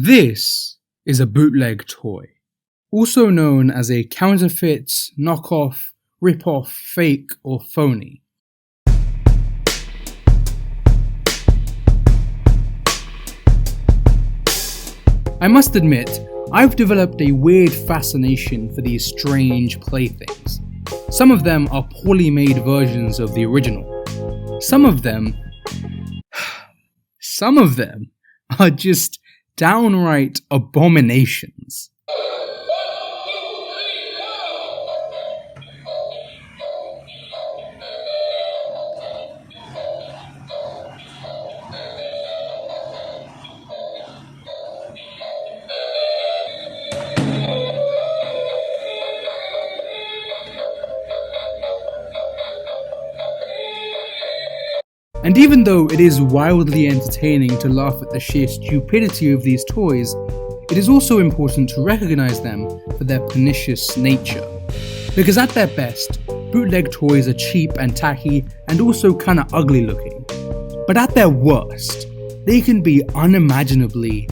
This is a bootleg toy, also known as a counterfeit, knockoff, rip-off, fake, or phony. I must admit, I've developed a weird fascination for these strange playthings. Some of them are poorly made versions of the original. Some of them are just downright abominations. And even though it is wildly entertaining to laugh at the sheer stupidity of these toys, it is also important to recognize them for their pernicious nature. Because at their best, bootleg toys are cheap and tacky and also kinda ugly looking. But at their worst, they can be unimaginably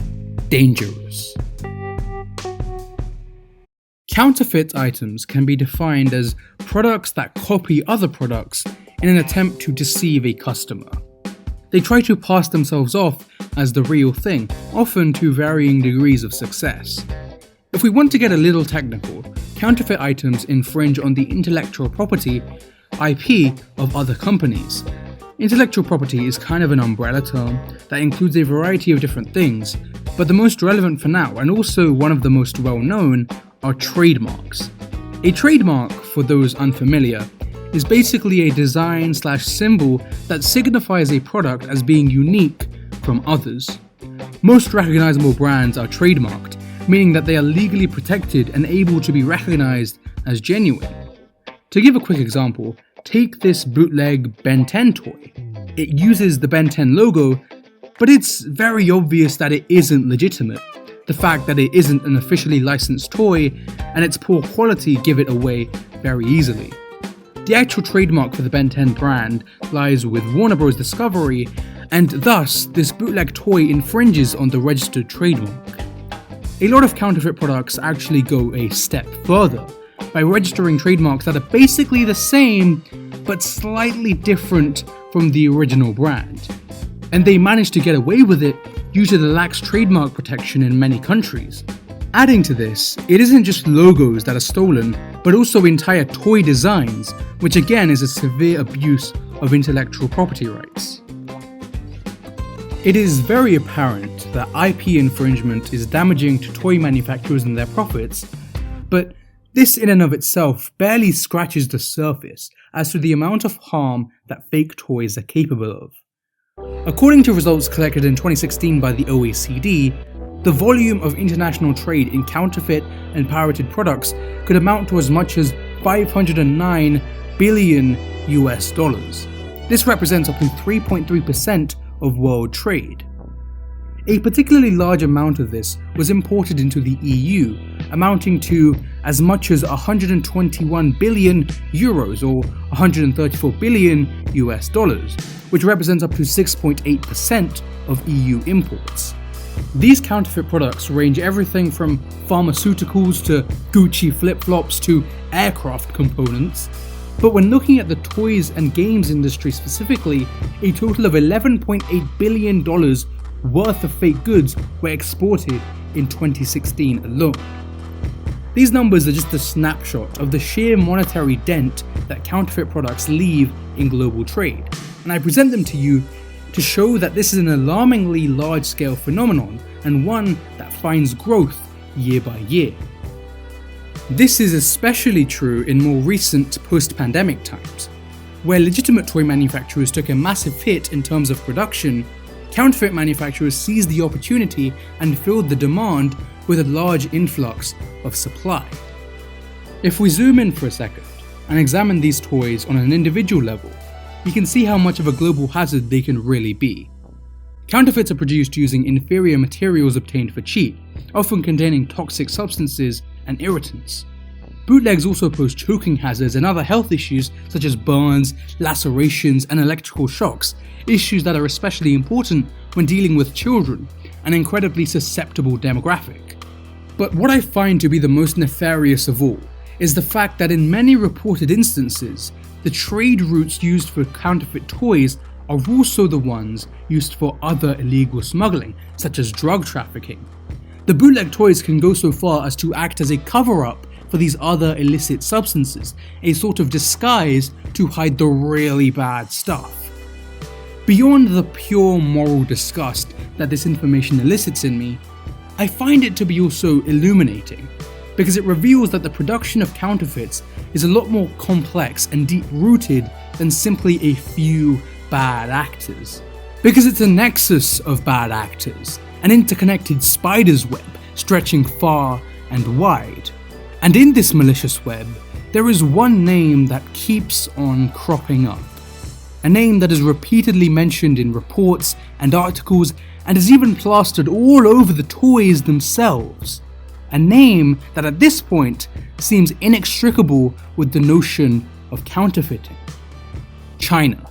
dangerous. Counterfeit items can be defined as products that copy other products in an attempt to deceive a customer. They try to pass themselves off as the real thing, often to varying degrees of success. If we want to get a little technical, counterfeit items infringe on the intellectual property, IP, of other companies. Intellectual property is kind of an umbrella term that includes a variety of different things, but the most relevant for now, and also one of the most well-known, are trademarks. A trademark, for those unfamiliar, is basically a design/symbol that signifies a product as being unique from others. Most recognizable brands are trademarked, meaning that they are legally protected and able to be recognized as genuine. To give a quick example, take this bootleg Ben 10 toy. It uses the Ben 10 logo, but it's very obvious that it isn't legitimate. The fact that it isn't an officially licensed toy and its poor quality give it away very easily. The actual trademark for the Ben 10 brand lies with Warner Bros. Discovery, and thus this bootleg toy infringes on the registered trademark. A lot of counterfeit products actually go a step further by registering trademarks that are basically the same but slightly different from the original brand. And they manage to get away with it due to the lax trademark protection in many countries. Adding to this, it isn't just logos that are stolen, but also entire toy designs, which again is a severe abuse of intellectual property rights. It is very apparent that IP infringement is damaging to toy manufacturers and their profits, but this in and of itself barely scratches the surface as to the amount of harm that fake toys are capable of. According to results collected in 2016 by the OECD, the volume of international trade in counterfeit and pirated products could amount to as much as $509 billion US. This represents up to 3.3% of world trade. A particularly large amount of this was imported into the EU, amounting to as much as 121 billion euros or 134 billion US dollars, which represents up to 6.8% of EU imports. These counterfeit products range everything from pharmaceuticals to Gucci flip-flops to aircraft components, but when looking at the toys and games industry specifically, a total of $11.8 billion worth of fake goods were exported in 2016 alone. These numbers are just a snapshot of the sheer monetary dent that counterfeit products leave in global trade, and I present them to you to show that this is an alarmingly large-scale phenomenon and one that finds growth year by year. This is especially true in more recent post-pandemic times, where legitimate toy manufacturers took a massive hit in terms of production. Counterfeit manufacturers seized the opportunity and filled the demand with a large influx of supply. If we zoom in for a second and examine these toys on an individual level, you can see how much of a global hazard they can really be. Counterfeits are produced using inferior materials obtained for cheap, often containing toxic substances and irritants. Bootlegs also pose choking hazards and other health issues such as burns, lacerations, and electrical shocks, issues that are especially important when dealing with children, an incredibly susceptible demographic. But what I find to be the most nefarious of all is the fact that in many reported instances, the trade routes used for counterfeit toys are also the ones used for other illegal smuggling, such as drug trafficking. The bootleg toys can go so far as to act as a cover-up for these other illicit substances, a sort of disguise to hide the really bad stuff. Beyond the pure moral disgust that this information elicits in me, I find it to be also illuminating, because it reveals that the production of counterfeits is a lot more complex and deep-rooted than simply a few bad actors. Because it's a nexus of bad actors, an interconnected spider's web stretching far and wide. And in this malicious web, there is one name that keeps on cropping up. A name that is repeatedly mentioned in reports and articles and is even plastered all over the toys themselves. A name that at this point seems inextricable with the notion of counterfeiting. China.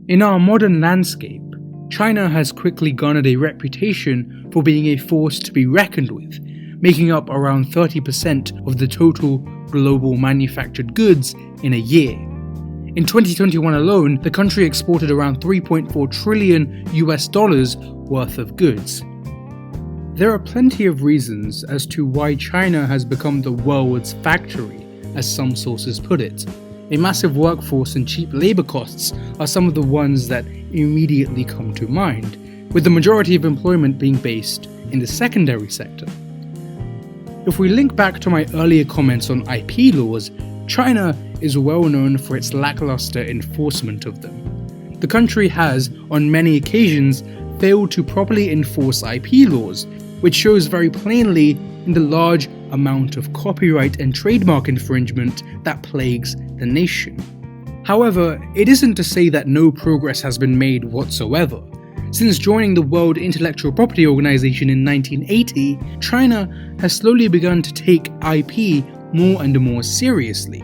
In our modern landscape, China has quickly garnered a reputation for being a force to be reckoned with, making up around 30% of the total global manufactured goods in a year. In 2021 alone, the country exported around $3.4 trillion worth of goods. There are plenty of reasons as to why China has become the world's factory, as some sources put it. A massive workforce and cheap labour costs are some of the ones that immediately come to mind, with the majority of employment being based in the secondary sector. If we link back to my earlier comments on IP laws, China is well known for its lackluster enforcement of them. The country has, on many occasions, failed to properly enforce IP laws, which shows very plainly in the large amount of copyright and trademark infringement that plagues the nation. However, it isn't to say that no progress has been made whatsoever. Since joining the World Intellectual Property Organization in 1980, China has slowly begun to take IP more and more seriously.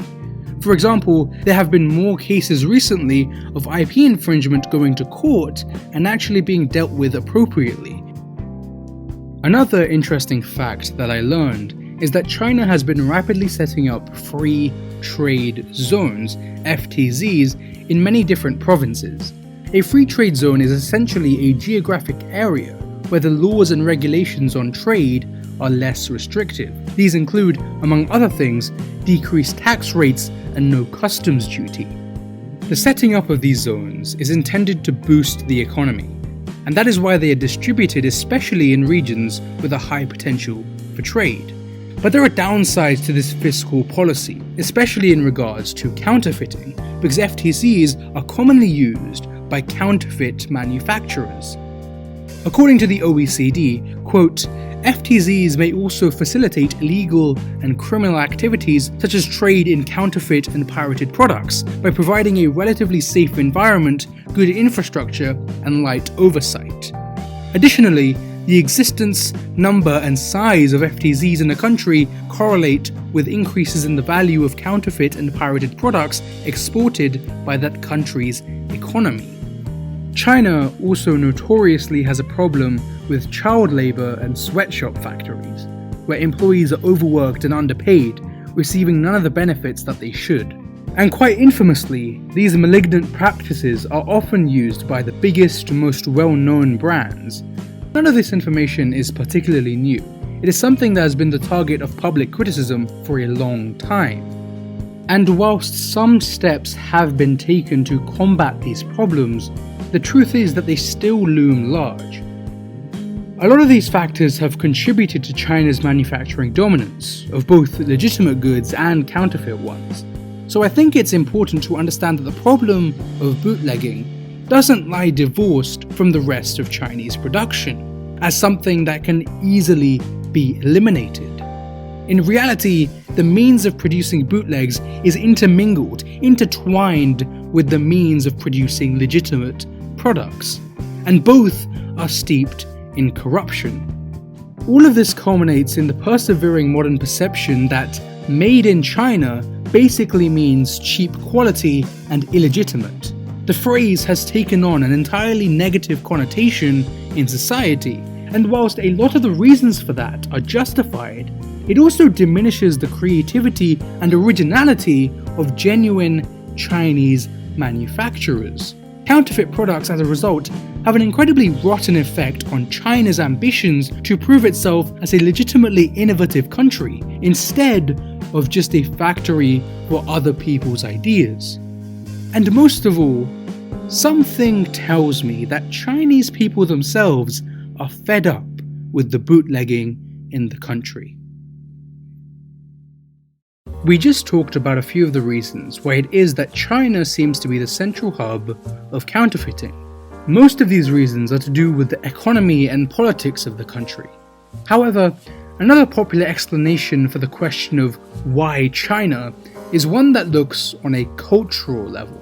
For example, there have been more cases recently of IP infringement going to court and actually being dealt with appropriately. Another interesting fact that I learned is that China has been rapidly setting up free trade zones, FTZs, in many different provinces. A free trade zone is essentially a geographic area where the laws and regulations on trade are less restrictive. These include, among other things, decreased tax rates and no customs duty. The setting up of these zones is intended to boost the economy, and that is why they are distributed especially in regions with a high potential for trade. But there are downsides to this fiscal policy, especially in regards to counterfeiting, because FTCs are commonly used by counterfeit manufacturers. According to the OECD, quote, FTZs may also facilitate illegal and criminal activities such as trade in counterfeit and pirated products by providing a relatively safe environment, good infrastructure, and light oversight. Additionally, the existence, number, and size of FTZs in a country correlate with increases in the value of counterfeit and pirated products exported by that country's economy. China also notoriously has a problem with child labour and sweatshop factories, where employees are overworked and underpaid, receiving none of the benefits that they should. And quite infamously, these malignant practices are often used by the biggest, most well-known brands. None of this information is particularly new. It is something that has been the target of public criticism for a long time. And whilst some steps have been taken to combat these problems, the truth is that they still loom large. A lot of these factors have contributed to China's manufacturing dominance of both legitimate goods and counterfeit ones. So I think it's important to understand that the problem of bootlegging doesn't lie divorced from the rest of Chinese production, as something that can easily be eliminated. In reality, the means of producing bootlegs is intermingled, intertwined with the means of producing legitimate products, and both are steeped in corruption. All of this culminates in the persevering modern perception that made in China basically means cheap quality and illegitimate. The phrase has taken on an entirely negative connotation in society, and whilst a lot of the reasons for that are justified, it also diminishes the creativity and originality of genuine Chinese manufacturers. Counterfeit products, as a result, have an incredibly rotten effect on China's ambitions to prove itself as a legitimately innovative country, instead of just a factory for other people's ideas. And most of all, something tells me that Chinese people themselves are fed up with the bootlegging in the country. We just talked about a few of the reasons why it is that China seems to be the central hub of counterfeiting. Most of these reasons are to do with the economy and politics of the country. However, another popular explanation for the question of why China is one that looks on a cultural level.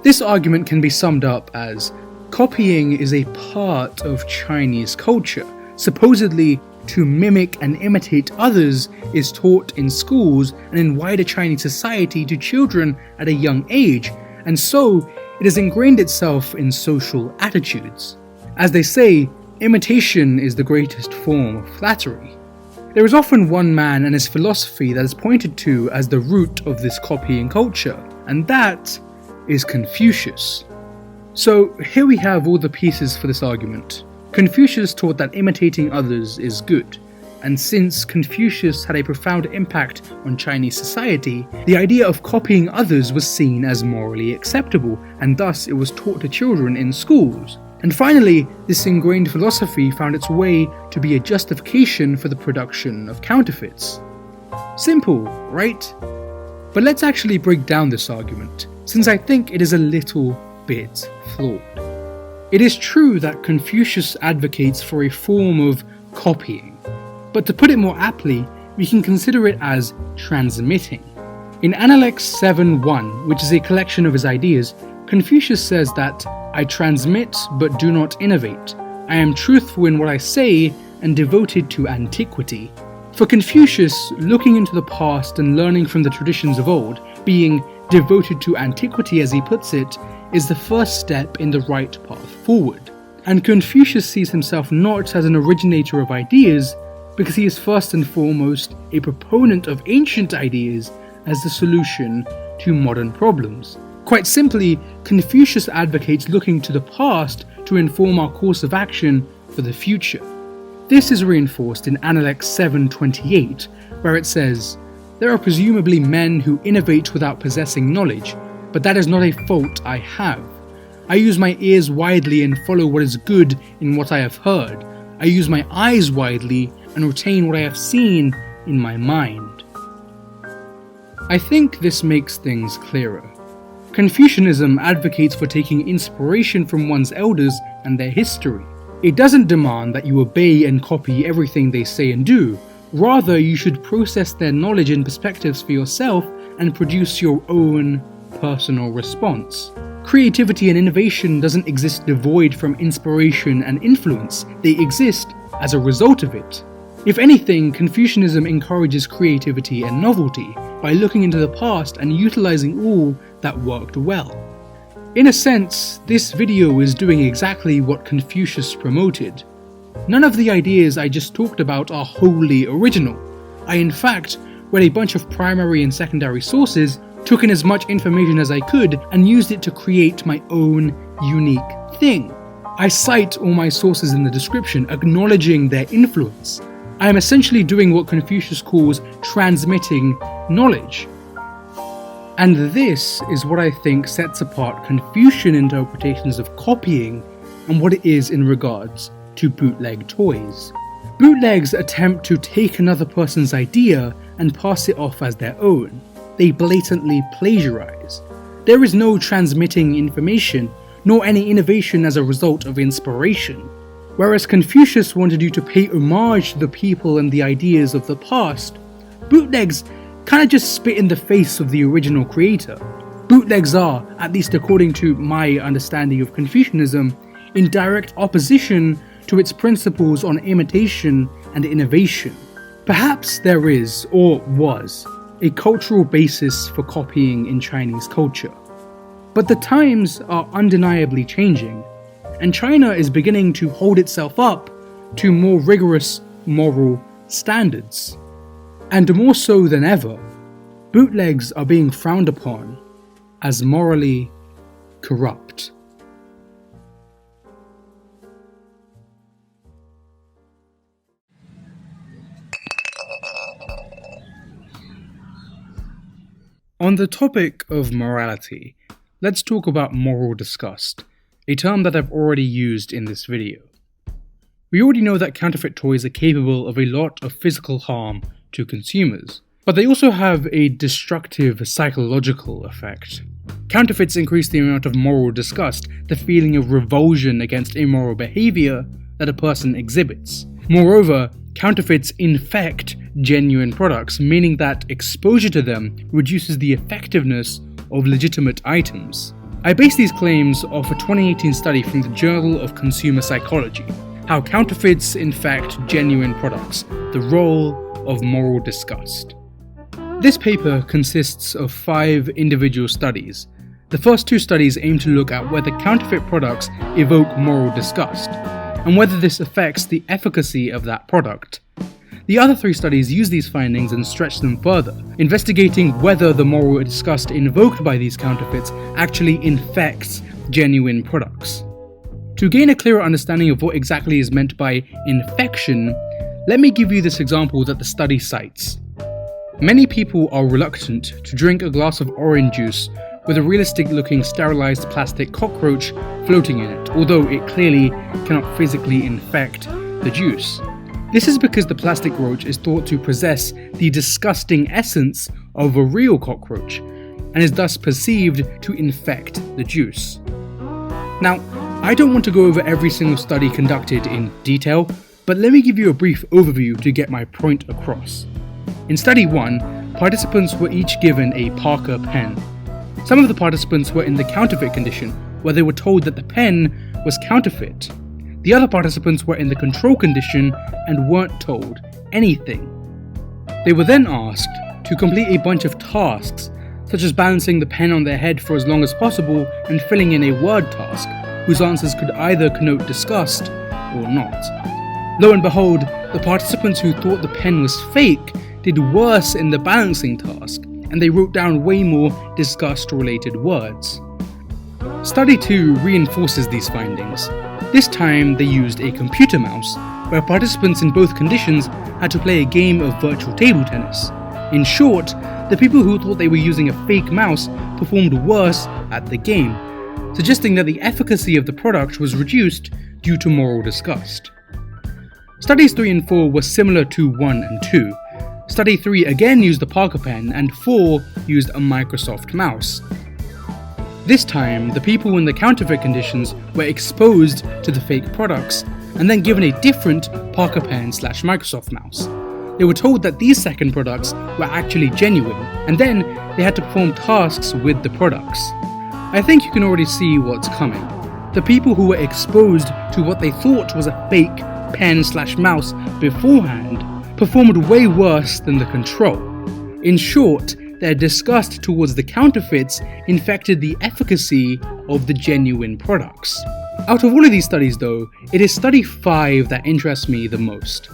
This argument can be summed up as copying is a part of Chinese culture. Supposedly, to mimic and imitate others is taught in schools and in wider Chinese society to children at a young age, and so it has ingrained itself in social attitudes. As they say, imitation is the greatest form of flattery. There is often one man and his philosophy that is pointed to as the root of this copying culture, and that is Confucius. So here we have all the pieces for this argument. Confucius taught that imitating others is good, and since Confucius had a profound impact on Chinese society, the idea of copying others was seen as morally acceptable, and thus it was taught to children in schools. And finally, this ingrained philosophy found its way to be a justification for the production of counterfeits. Simple, right? But let's actually break down this argument, since I think it is a little bit flawed. It is true that Confucius advocates for a form of copying, but to put it more aptly, we can consider it as transmitting. In Analects 7:1, which is a collection of his ideas, Confucius says that, "I transmit but do not innovate. I am truthful in what I say and devoted to antiquity." For Confucius, looking into the past and learning from the traditions of old, being devoted to antiquity as he puts it, is the first step in the right path forward. And Confucius sees himself not as an originator of ideas, because he is first and foremost a proponent of ancient ideas as the solution to modern problems. Quite simply, Confucius advocates looking to the past to inform our course of action for the future. This is reinforced in Analects 7:28, where it says, "There are presumably men who innovate without possessing knowledge, but that is not a fault I have. I use my ears widely and follow what is good in what I have heard. I use my eyes widely and retain what I have seen in my mind." I think this makes things clearer. Confucianism advocates for taking inspiration from one's elders and their history. It doesn't demand that you obey and copy everything they say and do. Rather, you should process their knowledge and perspectives for yourself and produce your own personal response. Creativity and innovation doesn't exist devoid from inspiration and influence, they exist as a result of it. If anything, Confucianism encourages creativity and novelty by looking into the past and utilizing all that worked well. In a sense, this video is doing exactly what Confucius promoted. None of the ideas I just talked about are wholly original. I in fact read a bunch of primary and secondary sources, took in as much information as I could, and used it to create my own unique thing. I cite all my sources in the description, acknowledging their influence. I am essentially doing what Confucius calls transmitting knowledge. And this is what I think sets apart Confucian interpretations of copying and what it is in regards to bootleg toys. Bootlegs attempt to take another person's idea and pass it off as their own. They blatantly plagiarize. There is no transmitting information, nor any innovation as a result of inspiration. Whereas Confucius wanted you to pay homage to the people and the ideas of the past, bootlegs kinda just spit in the face of the original creator. Bootlegs are, at least according to my understanding of Confucianism, in direct opposition to its principles on imitation and innovation. Perhaps there is, or was, a cultural basis for copying in Chinese culture. But the times are undeniably changing, and China is beginning to hold itself up to more rigorous moral standards. And more so than ever, bootlegs are being frowned upon as morally corrupt. On the topic of morality, let's talk about moral disgust, a term that I've already used in this video. We already know that counterfeit toys are capable of a lot of physical harm to consumers, but they also have a destructive psychological effect. Counterfeits increase the amount of moral disgust, the feeling of revulsion against immoral behavior that a person exhibits. Moreover, counterfeits infect genuine products, meaning that exposure to them reduces the effectiveness of legitimate items. I base these claims off a 2018 study from the Journal of Consumer Psychology, How Counterfeits Infect Genuine Products, the Role of Moral Disgust. This paper consists of 5 individual studies. The first 2 studies aim to look at whether counterfeit products evoke moral disgust, and whether this affects the efficacy of that product. The other 3 studies use these findings and stretch them further, investigating whether the moral disgust invoked by these counterfeits actually infects genuine products. To gain a clearer understanding of what exactly is meant by infection, let me give you this example that the study cites. Many people are reluctant to drink a glass of orange juice with a realistic-looking sterilized plastic cockroach floating in it, although it clearly cannot physically infect the juice. This is because the plastic roach is thought to possess the disgusting essence of a real cockroach, and is thus perceived to infect the juice. Now, I don't want to go over every single study conducted in detail, but let me give you a brief overview to get my point across. In study 1, participants were each given a Parker pen. Some of the participants were in the counterfeit condition, where they were told that the pen was counterfeit. The other participants were in the control condition and weren't told anything. They were then asked to complete a bunch of tasks, such as balancing the pen on their head for as long as possible and filling in a word task, whose answers could either connote disgust or not. Lo and behold, the participants who thought the pen was fake did worse in the balancing task, and they wrote down way more disgust-related words. Study 2 reinforces these findings. This time they used a computer mouse, where participants in both conditions had to play a game of virtual table tennis. In short, the people who thought they were using a fake mouse performed worse at the game, suggesting that the efficacy of the product was reduced due to moral disgust. Studies 3 and 4 were similar to 1 and 2. Study 3 again used the Parker pen, and 4 used a Microsoft mouse. This time, the people in the counterfeit conditions were exposed to the fake products, and then given a different Parker pen/Microsoft mouse. They were told that these second products were actually genuine, and then they had to perform tasks with the products. I think you can already see what's coming. The people who were exposed to what they thought was a fake pen/mouse beforehand performed way worse than the control. In short, their disgust towards the counterfeits infected the efficacy of the genuine products. Out of all of these studies though, it is study 5 that interests me the most.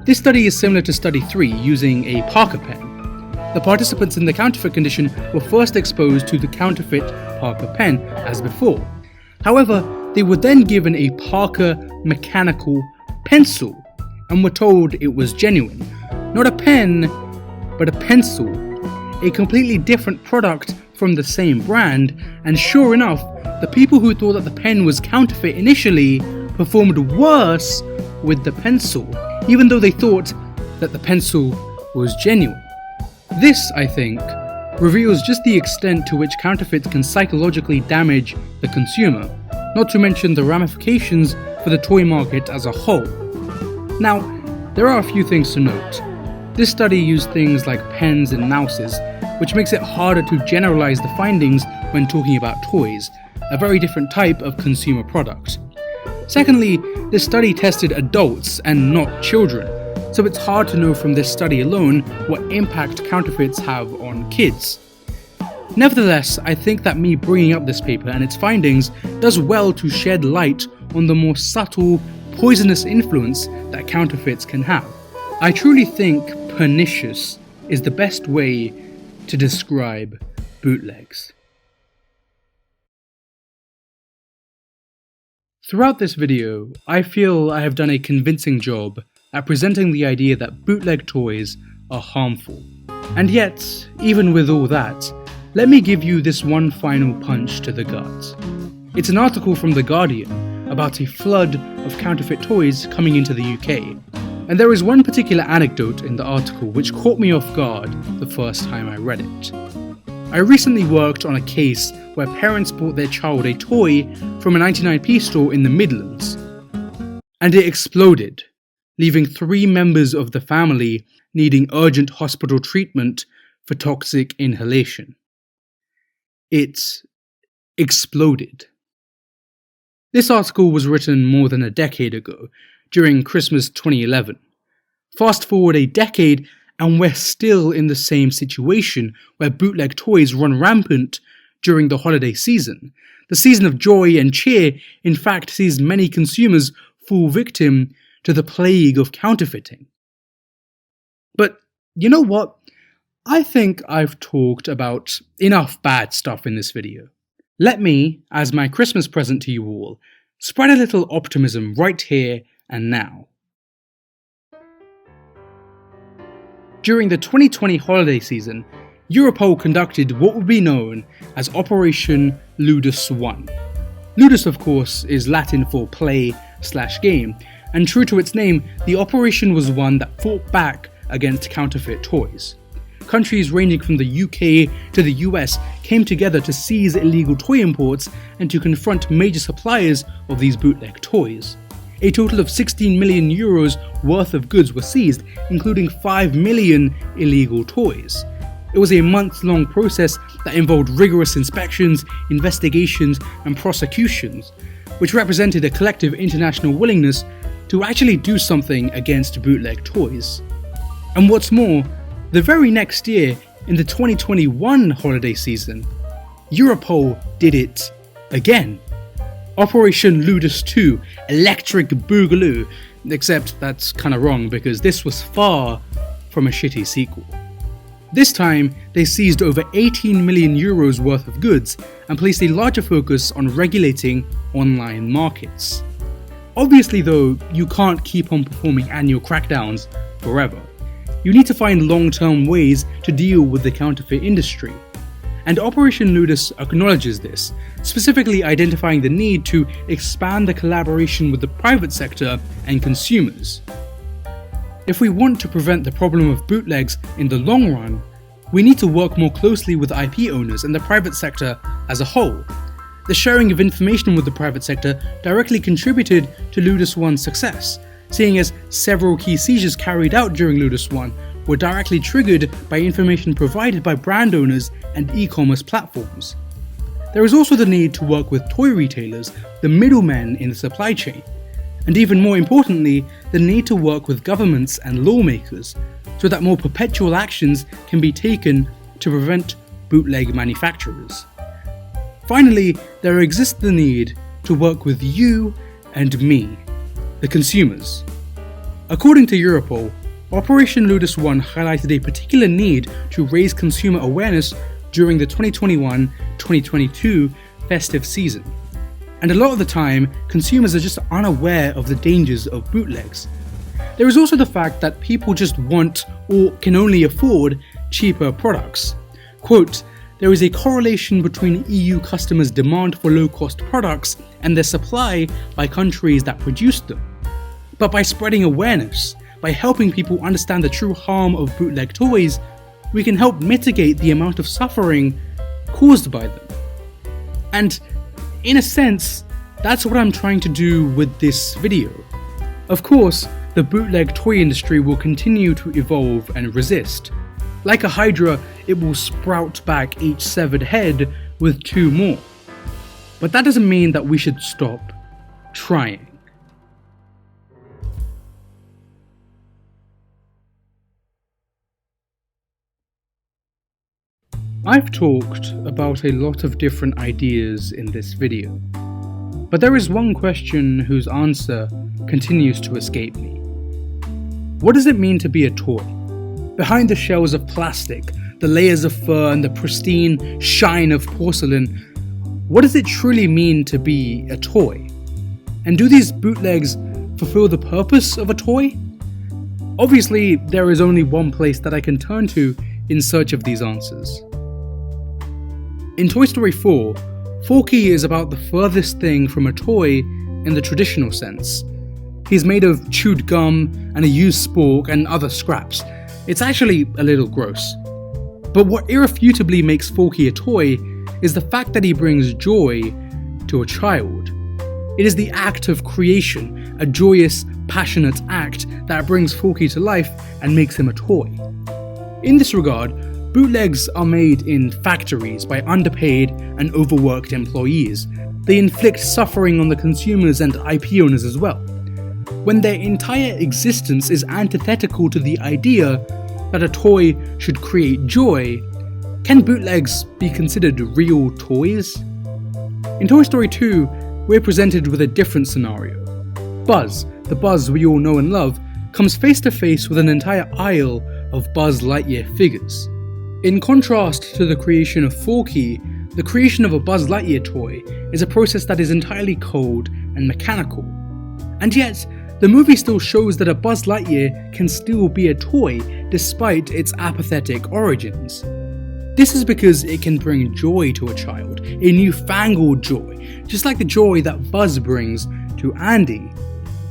This study is similar to study 3 using a Parker pen. The participants in the counterfeit condition were first exposed to the counterfeit Parker pen as before. However, they were then given a Parker mechanical pencil and were told it was genuine. Not a pen, but a pencil. A completely different product from the same brand, and sure enough, the people who thought that the pen was counterfeit initially performed worse with the pencil, even though they thought that the pencil was genuine. This, I think, reveals just the extent to which counterfeits can psychologically damage the consumer, not to mention the ramifications for the toy market as a whole. Now, there are a few things to note. This study used things like pens and mouses, which makes it harder to generalize the findings when talking about toys, a very different type of consumer product. Secondly, this study tested adults and not children, so it's hard to know from this study alone what impact counterfeits have on kids. Nevertheless, I think that me bringing up this paper and its findings does well to shed light on the more subtle, poisonous influence that counterfeits can have. I truly think pernicious is the best way to describe bootlegs. Throughout this video, I feel I have done a convincing job at presenting the idea that bootleg toys are harmful. And yet, even with all that, let me give you this one final punch to the gut. It's an article from The Guardian about a flood of counterfeit toys coming into the UK. And there is one particular anecdote in the article which caught me off guard the first time I read it. I recently worked on a case where parents bought their child a toy from a 99p store in the Midlands, and it exploded, leaving 3 members of the family needing urgent hospital treatment for toxic inhalation. It exploded. This article was written more than a decade ago, during Christmas 2011. Fast forward a decade and we're still in the same situation where bootleg toys run rampant during the holiday season. The season of joy and cheer, in fact, sees many consumers fall victim to the plague of counterfeiting. But you know what? I think I've talked about enough bad stuff in this video. Let me, as my Christmas present to you all, spread a little optimism right here and now. During the 2020 holiday season, Europol conducted what would be known as Operation Ludus 1. Ludus, of course, is Latin for play/game, and true to its name, the operation was one that fought back against counterfeit toys. Countries ranging from the UK to the US came together to seize illegal toy imports and to confront major suppliers of these bootleg toys. A total of 16 million euros worth of goods were seized, including 5 million illegal toys. It was a month-long process that involved rigorous inspections, investigations, and prosecutions, which represented a collective international willingness to actually do something against bootleg toys. And what's more, the very next year, in the 2021 holiday season, Europol did it again. Operation Ludus 2, Electric Boogaloo, except that's kinda wrong because this was far from a shitty sequel. This time, they seized over 18 million euros worth of goods and placed a larger focus on regulating online markets. Obviously though, you can't keep on performing annual crackdowns forever. You need to find long-term ways to deal with the counterfeit industry. And Operation Ludus acknowledges this, specifically identifying the need to expand the collaboration with the private sector and consumers. If we want to prevent the problem of bootlegs in the long run, we need to work more closely with IP owners and the private sector as a whole. The sharing of information with the private sector directly contributed to Ludus 1's success, seeing as several key seizures carried out during Ludus 1 were directly triggered by information provided by brand owners and e-commerce platforms. There is also the need to work with toy retailers, the middlemen in the supply chain, and even more importantly, the need to work with governments and lawmakers so that more perpetual actions can be taken to prevent bootleg manufacturers. Finally, there exists the need to work with you and me, the consumers. According to Europol, Operation Ludus 1 highlighted a particular need to raise consumer awareness during the 2021-2022 festive season. And a lot of the time, consumers are just unaware of the dangers of bootlegs. There is also the fact that people just want or can only afford cheaper products. Quote, "There is a correlation between EU customers' demand for low-cost products and their supply by countries that produce them. But by spreading awareness, by helping people understand the true harm of bootleg toys, we can help mitigate the amount of suffering caused by them." And in a sense, that's what I'm trying to do with this video. Of course, the bootleg toy industry will continue to evolve and resist. Like a hydra, it will sprout back each severed head with 2 more. But that doesn't mean that we should stop trying. I've talked about a lot of different ideas in this video, but there is one question whose answer continues to escape me. What does it mean to be a toy? Behind the shells of plastic, the layers of fur and the pristine shine of porcelain, what does it truly mean to be a toy? And do these bootlegs fulfill the purpose of a toy? Obviously, there is only one place that I can turn to in search of these answers. In Toy Story 4, Forky is about the furthest thing from a toy in the traditional sense. He's made of chewed gum and a used spork and other scraps. It's actually a little gross. But what irrefutably makes Forky a toy is the fact that he brings joy to a child. It is the act of creation, a joyous, passionate act that brings Forky to life and makes him a toy. In this regard, bootlegs are made in factories by underpaid and overworked employees. They inflict suffering on the consumers and IP owners as well. When their entire existence is antithetical to the idea that a toy should create joy, can bootlegs be considered real toys? In Toy Story 2, we're presented with a different scenario. Buzz, the Buzz we all know and love, comes face to face with an entire aisle of Buzz Lightyear figures. In contrast to the creation of Forky, the creation of a Buzz Lightyear toy is a process that is entirely cold and mechanical. And yet, the movie still shows that a Buzz Lightyear can still be a toy despite its apathetic origins. This is because it can bring joy to a child, a newfangled joy, just like the joy that Buzz brings to Andy.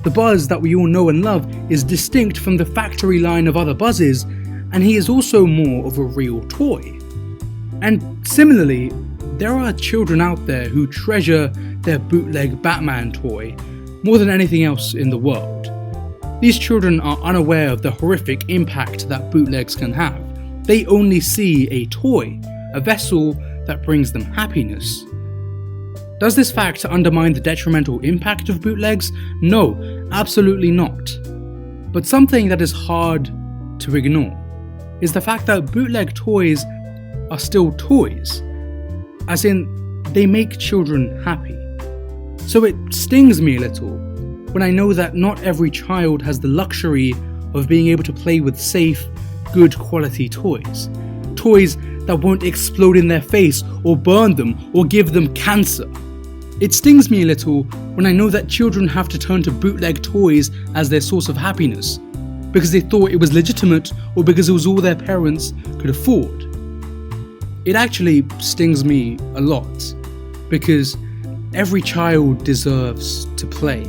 The Buzz that we all know and love is distinct from the factory line of other Buzzes, and he is also more of a real toy. And similarly, there are children out there who treasure their bootleg Batman toy more than anything else in the world. These children are unaware of the horrific impact that bootlegs can have. They only see a toy, a vessel that brings them happiness. Does this fact undermine the detrimental impact of bootlegs? No, absolutely not. But something that is hard to ignore is the fact that bootleg toys are still toys, as in, they make children happy. So it stings me a little when I know that not every child has the luxury of being able to play with safe, good quality toys. Toys that won't explode in their face or burn them or give them cancer. It stings me a little when I know that children have to turn to bootleg toys as their source of happiness, because they thought it was legitimate or because it was all their parents could afford. It actually stings me a lot, because every child deserves to play.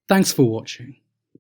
Thanks for watching.